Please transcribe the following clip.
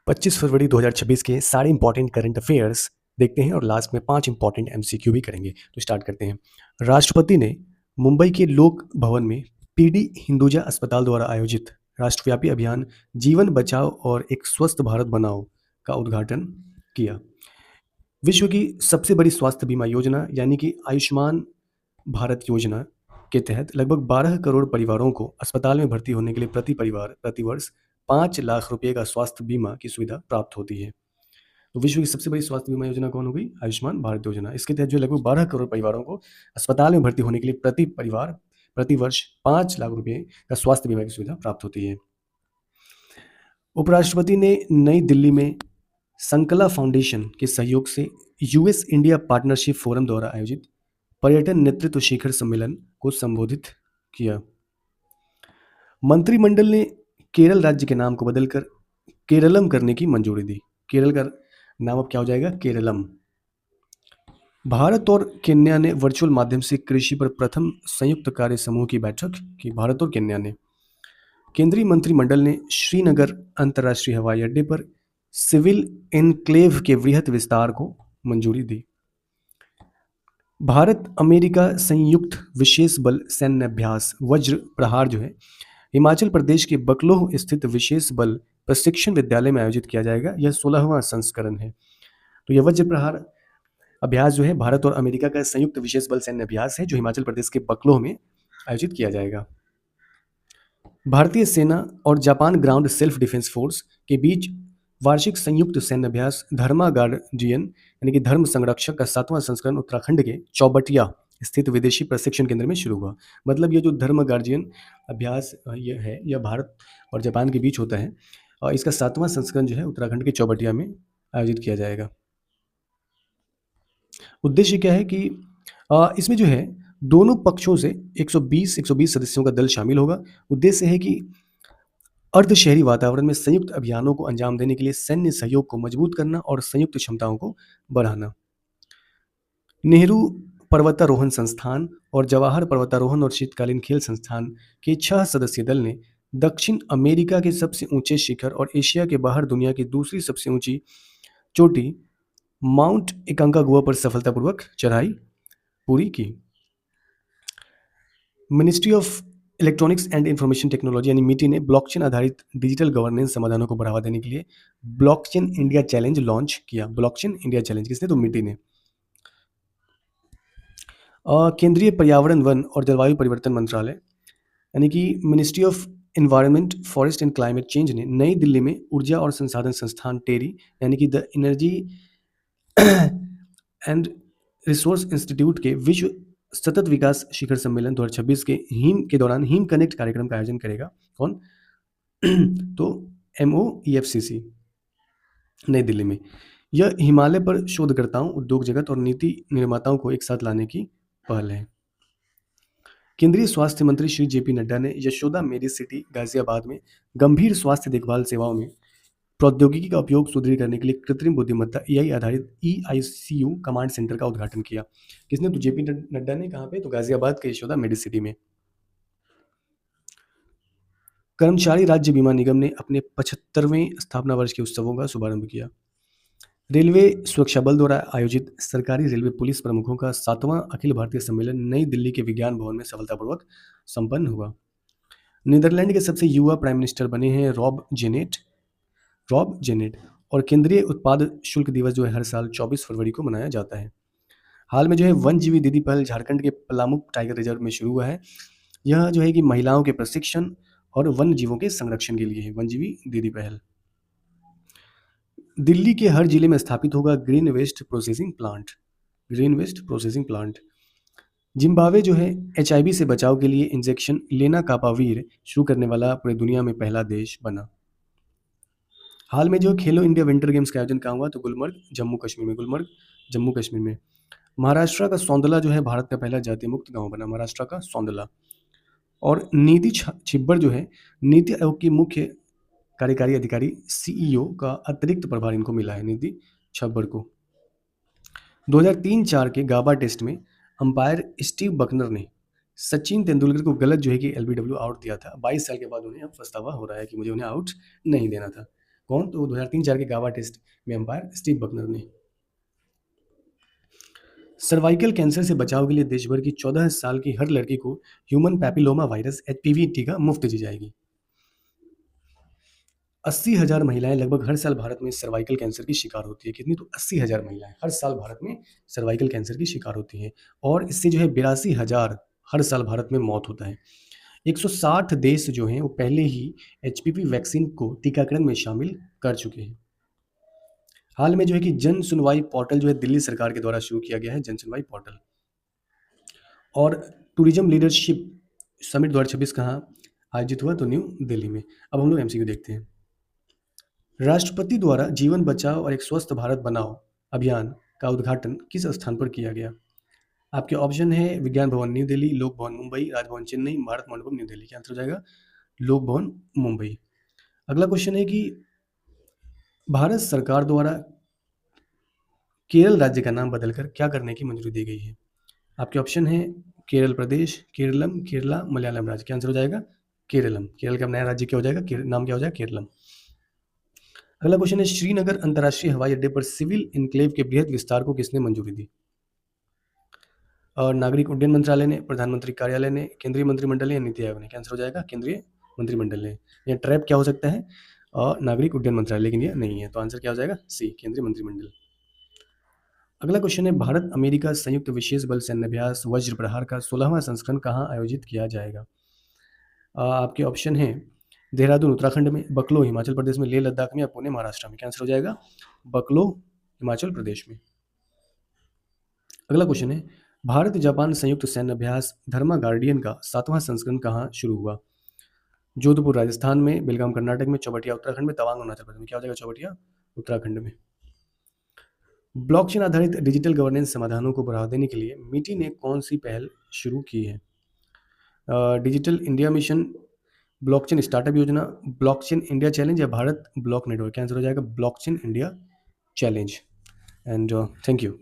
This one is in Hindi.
25 फरवरी 2026 के सारे इंपॉर्टेंट करंट अफेयर्स देखते हैं और लास्ट में 5 इंपॉर्टेंट एमसीक्यू भी करेंगे। तो स्टार्ट करते हैं। राष्ट्रपति ने मुंबई के लोक भवन में पीडी हिंदुजा अस्पताल द्वारा आयोजित राष्ट्रव्यापी अभियान जीवन बचाओ और एक स्वस्थ भारत बनाओ का उद्घाटन किया। विश्व की सबसे बड़ी स्वास्थ्य बीमा योजना यानी कि आयुष्मान भारत योजना के तहत लगभग 12 करोड़ परिवारों को अस्पताल में भर्ती होने के लिए प्रति परिवार प्रतिवर्ष 5 लाख रुपए का स्वास्थ्य बीमा की सुविधा प्राप्त होती है। तो विश्व की सबसे बड़ी स्वास्थ्य बीमा योजना कौन हो गई? आयुष्मान भारत योजना। इसके तहत जो लगभग 12 करोड़ परिवारों को अस्पताल में भर्ती होने के लिए प्रति परिवार प्रतिवर्ष 5 लाख रुपए का स्वास्थ्य बीमा की सुविधा प्राप्त होती है। उपराष्ट्रपति ने नई दिल्ली में संकला फाउंडेशन के सहयोग से यूएस इंडिया पार्टनरशिप फोरम द्वारा आयोजित पर्यटन नेतृत्व शिखर सम्मेलन को संबोधित किया। मंत्रिमंडल ने केरल राज्य के नाम को बदलकर केरलम करने की मंजूरी दी। केरल का नाम अब क्या हो जाएगा? केरलम। भारत और केन्या ने वर्चुअल माध्यम से कृषि पर प्रथम संयुक्त कार्य समूह की बैठक की। भारत और केन्या ने। केंद्रीय मंत्रिमंडल ने श्रीनगर अंतर्राष्ट्रीय हवाई अड्डे पर सिविल एनक्लेव के वृहत विस्तार को मंजूरी दी। भारत अमेरिका संयुक्त विशेष बल सैन्य अभ्यास वज्र प्रहार जो है हिमाचल प्रदेश के बकलोह स्थित विशेष बल प्रशिक्षण विद्यालय में आयोजित किया जाएगा। यह 16वां संस्करण है। तो यह वज्र प्रहार अभ्यास जो है भारत और अमेरिका का संयुक्त विशेष बल सैन्य अभ्यास है जो हिमाचल प्रदेश के बकलोह में आयोजित किया जाएगा। भारतीय सेना और Japan ground self defence force के बीच वार्षिक संयुक्त सैन्य अभ्यास धर्मा गार्जियन यानी कि धर्म संरक्षक का 7वां संस्करण उत्तराखंड के चौबटिया स्थित विदेशी प्रशिक्षण केंद्र में शुरू हुआ। मतलब ये जो धर्म गार्जियन अभ्यास यह भारत और जापान के बीच होता है और इसका 7वां संस्करण जो है उत्तराखंड के चौबटिया में आयोजित किया जाएगा। उद्देश्य क्या है कि इसमें जो है दोनों पक्षों से 120 सदस्यों का दल शामिल होगा। उद्देश्य है कि अर्ध शहरी वातावरण में संयुक्त अभियानों को अंजाम देने के लिए सैन्य सहयोग को मजबूत करना और संयुक्त क्षमताओं को बढ़ाना। नेहरू पर्वतारोहण संस्थान और जवाहर पर्वतारोहण और शीतकालीन खेल संस्थान के 6 सदस्यीय दल ने दक्षिण अमेरिका के सबसे ऊंचे शिखर और एशिया के बाहर दुनिया की दूसरी सबसे ऊंची चोटी माउंट एकांकागुआ पर सफलतापूर्वक चढ़ाई पूरी की। Ministry of electronics and information technology यानी मिटी ने ब्लॉकचेन आधारित डिजिटल गवर्नेंस समाधानों को बढ़ावा देने के लिए ब्लॉकचेन इंडिया चैलेंज लॉन्च किया। ब्लॉकचेन इंडिया चैलेंज किसने? तो मिटी ने। केंद्रीय पर्यावरण वन और जलवायु परिवर्तन मंत्रालय यानी कि ministry of environment forest and climate change ने नई दिल्ली में ऊर्जा और संसाधन संस्थान टेरी यानी कि the energy and resource institute के विश्व सतत विकास शिखर सम्मेलन 2026 के दौरान हिम कनेक्ट कार्यक्रम का आयोजन करेगा। कौन? तो MOEFCC नई दिल्ली में। यह हिमालय पर शोधकर्ताओं, उद्योग जगत और नीति निर्माताओं को एक साथ लाने की पहल है। केंद्रीय स्वास्थ्य मंत्री श्री JP नड्डा ने यशोदा मेडी सिटी गाजियाबाद में गंभीर स्वास्थ्य देखभाल सेवाओं में प्रौद्योगिकी का उपयोग सुदृढ़ करने के लिए कृत्रिम बुद्धिमत्ता AI आधारित EICU कमांड सेंटर का उद्घाटन किया। किसने? तो JP नड्डा ने। कहाँ पे? तो गाजियाबाद के यशोदा मेडी सिटी में। कर्मचारी राज्य बीमा निगम ने अपने 75वें स्थापना वर्ष के उत्सवों का शुभारंभ किया। रेलवे सुरक्षा बल द्वारा आयोजित सरकारी रेलवे पुलिस प्रमुखों का 7वां अखिल भारतीय सम्मेलन नई दिल्ली के विज्ञान भवन में सफलतापूर्वक संपन्न हुआ। नीदरलैंड के सबसे युवा प्राइम मिनिस्टर बने हैं रॉब जेनेट और केंद्रीय उत्पाद शुल्क दिवस जो है हर साल 24 फरवरी को मनाया जाता है। हाल में जो है वन्यजीवी दीदी पहल झारखंड के पलामू टाइगर रिजर्व में शुरू हुआ है। यह जो है कि महिलाओं के प्रशिक्षण और वन्य जीवों के संरक्षण के लिए है वन्यजीवी दीदी पहल। दिल्ली के हर जिले में स्थापित होगा green waste processing plant. Zimbabwe जो है HIV से बचाव के लिए इंजेक्शन लेना कापावीर शुरू करने वाला पूरी दुनिया में पहला देश बना। हाल में जो खेलो इंडिया विंटर गेम्स का आयोजन कहाँ हुआ? तो गुलमर्ग जम्मू कश्मीर में। महाराष्ट्र का सौंदला जो है भारत का पहला जातीय मुक्त गांव बना। महाराष्ट्र का सौंदला। और नीति छिब्बर जो है नीति आयोग की मुख्य कार्यकारी अधिकारी CEO का अतिरिक्त प्रभार इनको मिला है नीति छिब्बर को। 2003-4 के गाबा टेस्ट में अंपायर स्टीव बकनर ने सचिन तेंदुलकर को गलत जो है कि LBW आउट दिया था। 22 साल के बाद उन्हें अब पछतावा हो रहा है कि मुझे उन्हें आउट नहीं देना था। कौन? तो 2003-4 के गावा टेस्ट में अंपायर स्टीव बकनर ने। सर्वाइकल कैंसर से बचाव के लिए देश भर की 14 साल की हर लड़की को ह्यूमन पैपिलोमा वायरस HPV टीका मुफ्त दी जाएगी। 80,000 महिलाएं लगभग हर साल भारत में सर्वाइकल कैंसर की शिकार होती है। कितनी? तो 80,000 महिलाएं हर साल भारत में सर्वाइकल कैंसर की शिकार होती हैं और इससे जो है 82,000 हर साल भारत में मौत होता है। 160 देश जो हैं वो पहले ही HPV वैक्सीन को टीकाकरण में शामिल कर चुके हैं। हाल में जो है कि जन सुनवाई पोर्टल जो है दिल्ली सरकार के द्वारा शुरू किया गया है, जन सुनवाई पोर्टल। और टूरिज्म लीडरशिप समिट 2026 कहाँ आयोजित हुआ? तो न्यू दिल्ली में। अब हम लोग MCQ देखते हैं। राष्ट्रपति द्वारा जीवन बचाओ और एक स्वस्थ भारत बनाओ अभियान का उद्घाटन किस स्थान पर किया गया? आपके ऑप्शन है विज्ञान भवन न्यू दिल्ली, लोक भवन मुंबई, राजभवन चेन्नई, भारत मंडपम न्यू दिल्ली। क्या आंसर हो जाएगा? लोक भवन मुंबई। अगला क्वेश्चन है कि भारत सरकार द्वारा केरल राज्य का नाम बदलकर क्या करने की मंजूरी दी गई है? आपके ऑप्शन है केरल प्रदेश, केरलम, केरला, मलयालम राज्य। क्या आंसर हो जाएगा? केरलम। केरल का नया राज्य क्या हो जाएगा? नाम क्या हो जाएगा? केरलम। अगला क्वेश्चन है श्रीनगर अंतर्राष्ट्रीय हवाई अड्डे पर सिविल इनक्लेव के बृहद विस्तार को किसने मंजूरी दी? और नागरिक उड्डयन मंत्रालय ने, प्रधानमंत्री कार्यालय ने, केंद्रीय मंत्रिमंडल ने या नीति आयोग ने? क्या आंसर हो जाएगा? केंद्रीय मंत्रिमंडल ने। यह ट्रैप क्या हो सकता है? और नागरिक उड्डयन मंत्रालय, लेकिन यह नहीं है, तो आंसर क्या हो जाएगा? सी, केंद्रीय मंत्रिमंडल। अगला क्वेश्चन है भारत अमेरिका संयुक्त विशेष बल सैन्य अभ्यास वज्र प्रहार का 16वां संस्करण कहाँ आयोजित किया जाएगा? आपके ऑप्शन हैं देहरादून उत्तराखंड में, बकलो हिमाचल प्रदेश में, लेह लद्दाख में या पुणे महाराष्ट्र में। क्या आंसर हो जाएगा? बकलो हिमाचल प्रदेश में। अगला क्वेश्चन है भारत जापान संयुक्त सैन्य अभ्यास धर्मा गार्डियन का 7वां संस्करण कहाँ शुरू हुआ? जोधपुर राजस्थान में, बेलगाम कर्नाटक में, चौबटिया उत्तराखंड में, तवांग अरुणाचल प्रदेश में। क्या हो जाएगा? चौबटिया उत्तराखंड में। ब्लॉकचेन आधारित डिजिटल गवर्नेंस समाधानों को बढ़ावा देने के लिए मिटी ने कौन सी पहल शुरू की है? Digital India mission, blockchain startup योजना, ब्लॉकचेन इंडिया चैलेंज या भारत ब्लॉक नेटवर्क। क्या आंसर हो जाएगा? Blockchain India challenge. And thank you.